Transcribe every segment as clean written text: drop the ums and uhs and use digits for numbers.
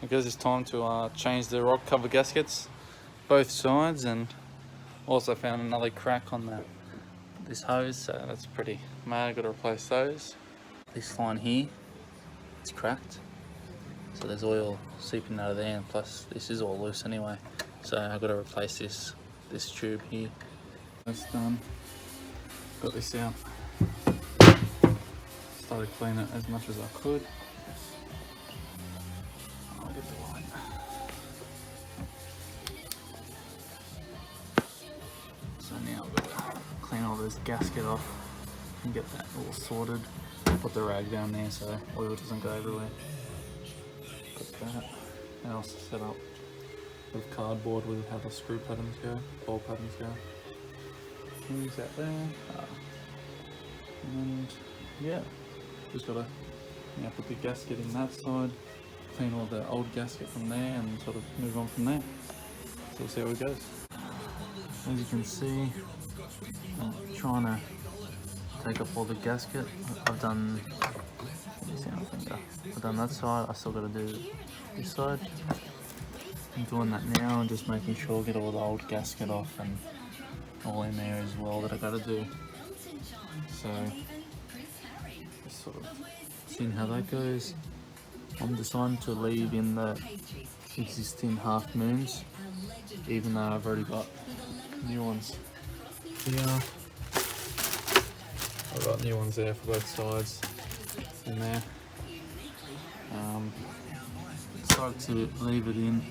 I guess it's time to change the rock cover gaskets, both sides, and also found another crack on this hose, so that's pretty mad. I've got to replace those. This line here, it's cracked, so there's oil seeping out of there, and plus this is all loose anyway, so I've got to replace this tube here. That's done. Got this out. Started cleaning it as much as I could. I'll get the light. So now I've got to clean all this gasket off and get that all sorted. Put the rag down there so oil doesn't go everywhere. Got that. And also set up with cardboard with how the screw patterns go, ball patterns go. Things out there. And yeah, just gotta put the gasket in that side, clean all the old gasket from there, and sort of move on from there. So we'll see how it goes. As you can see, I'm trying to take up all the gasket. I've done, I've done that side. I still got to do this side. I'm doing that now and just making sure I get all the old gasket off and all in there as well that I got to do. So just sort of seeing how that goes. I'm deciding to leave in the existing half moons, even though I've already got new ones here. I've got new ones there for both sides in there. Decided to leave it in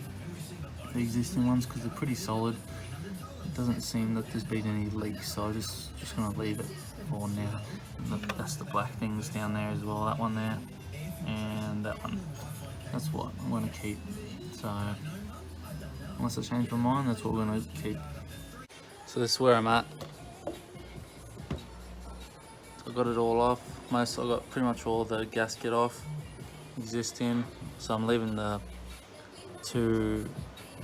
the existing ones because they're pretty solid. It doesn't seem that there's been any leaks, so I'm just gonna leave it for now. And that's the black things down there as well. That one there and that one. That's what I'm gonna keep. So unless I change my mind, that's what we're gonna keep. So this is where I'm at. I got it all off. I got pretty much all the gasket off existing. So I'm leaving the two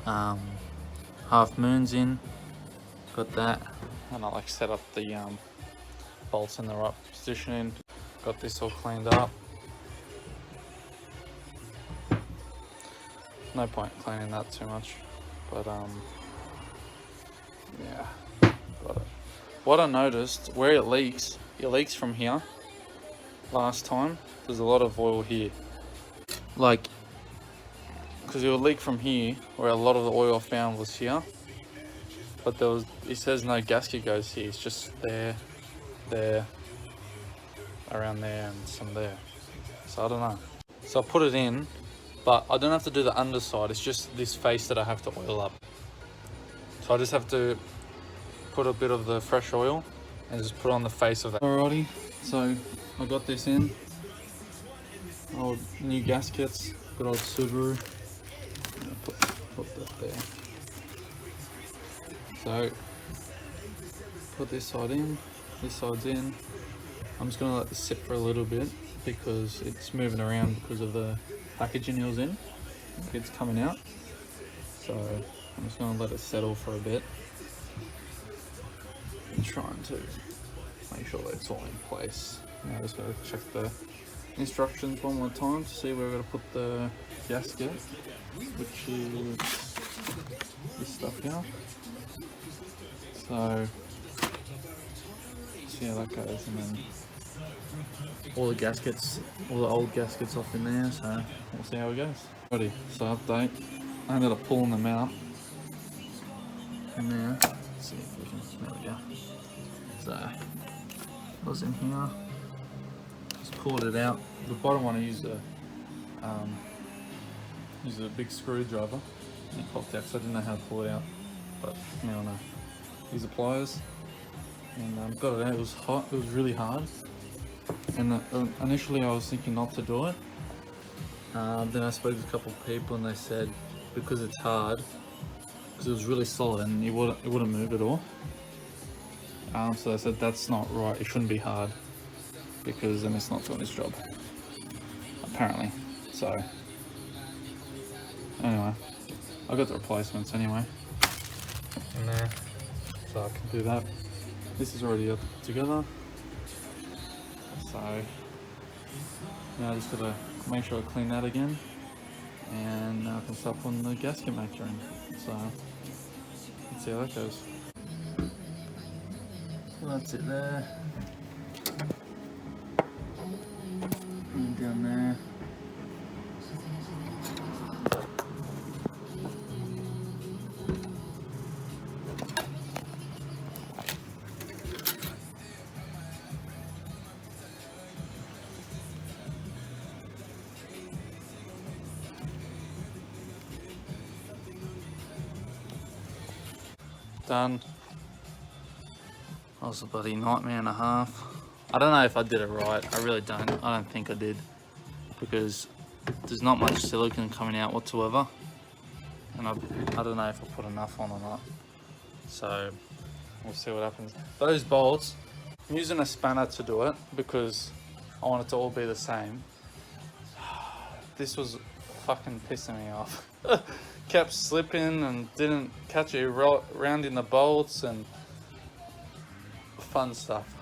half moons in. Got that, and I set up the bolts in the right position. Got this all cleaned up. No point cleaning that too much, but yeah, got it. What I noticed, where it leaks from here. Last time, there's a lot of oil here. Like, because it would leak from here, where a lot of the oil I found was here. But it says no gasket goes here. It's just there, around there, and some there. So I don't know. So I put it in, but I don't have to do the underside. It's just this face that I have to oil up. So I just have to put a bit of the fresh oil and just put on the face of that. Alrighty, so I got this in. Old new gaskets, good old Subaru. Put that there. So put this side in, this side's in. I'm just gonna let this sit for a little bit because it's moving around because of the packaging it was in. It's coming out. So I'm just gonna let it settle for a bit. I'm trying to make sure that it's all in place. Now I just gotta check the instructions one more time to see where we're gonna put the gasket, which is this stuff here. So see how that goes, and then all the old gaskets off in there, so we'll see how it goes. Ready, so update. I ended up pulling them out in there. Let's see if we can, there we go. So it was in here, just pulled it out. The bottom one I used a big screwdriver, and it popped out, so I didn't know how to pull it out, but now I know. Use the pliers, and got it out. It was hot, it was really hard, and initially I was thinking not to do it. Then I spoke to a couple of people and they said because it's hard, because it was really solid and it wouldn't move at all. So they said that's not right, it shouldn't be hard because then it's not doing its job, apparently. So anyway, I got the replacements anyway in there, so I can do that. This is already up together, so now I just gotta make sure I clean that again and I can start putting the gasket maker in. So let's see how that goes. So that's it there. And down there. Done. That was a bloody nightmare and a half. I don't know if I did it right. I really don't. I don't think I did, because there's not much silicone coming out whatsoever, and I don't know if I put enough on or not. So we'll see what happens. Those bolts, I'm using a spanner to do it because I want it to all be the same. This was fucking pissing me off. Kept slipping and didn't catch it round in the bolts and fun stuff.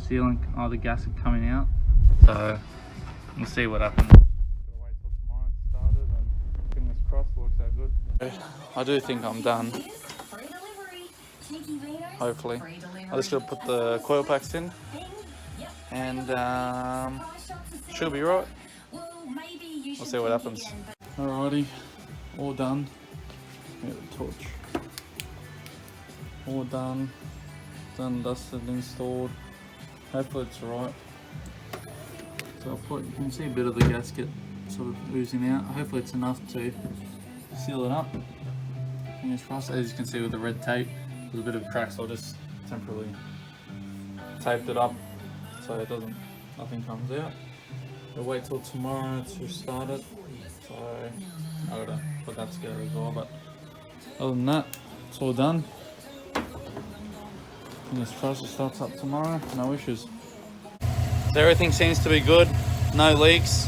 Sealing, the gasket coming out, so we'll see what happens. Gotta wait till tomorrow to start it, and fingers crossed it works out good. I do think I'm done. Hopefully. I just gotta put the coil packs in, and should be right. We'll see what happens. Alrighty, all done. Get the torch. All done. Done, dusted, installed. Hopefully it's right. So I'll put, you can see a bit of the gasket sort of oozing out. Hopefully it's enough to seal it up. Fingers crossed. As you can see with the red tape, there's a bit of cracks, so I'll just temporarily taped it up so it doesn't, nothing comes out. We'll wait till tomorrow to start it. So I gotta put that together as well, but other than that, it's all done. Fingers crossed it starts up tomorrow, no issues. So everything seems to be good, no leaks.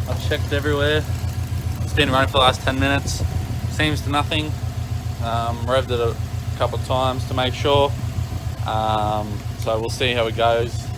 I've checked everywhere. It's been running for the last 10 minutes. Seems to nothing. Revved it a couple of times to make sure. So we'll see how it goes.